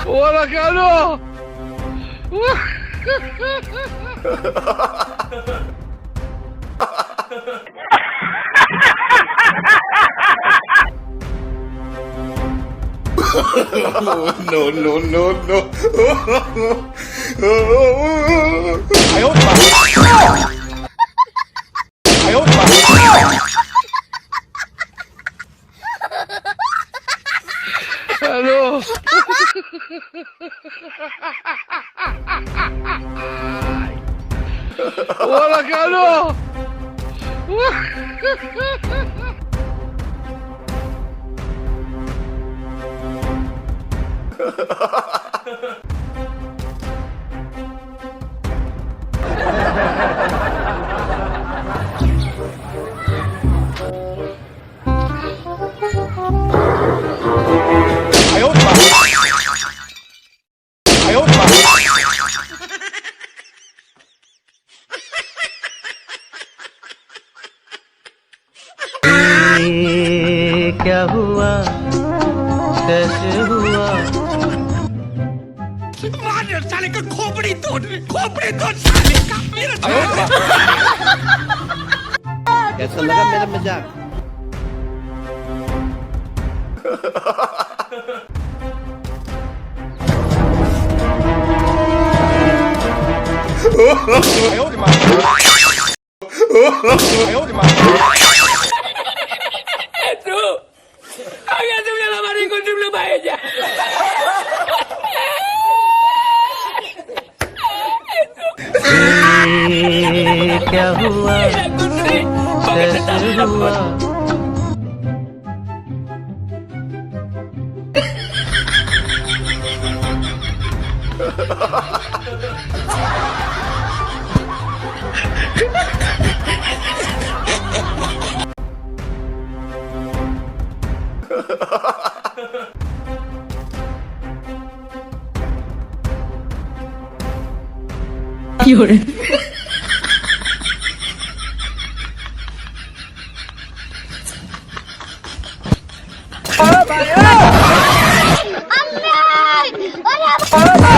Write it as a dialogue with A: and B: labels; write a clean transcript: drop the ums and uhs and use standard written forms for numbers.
A: Hola, cabrón.
B: No, no, no, no.
A: Aló. Hola, cabrón.
C: क्या हुआ कैसे हुआ
D: साले का खोपड़ी तोड़ साले का मेरा
C: कैसा लगा मेरा मजाक
D: तुमने हमारी को तुम लोग भाई जा
C: क्या हुआ कैसे हुआ
E: Allah!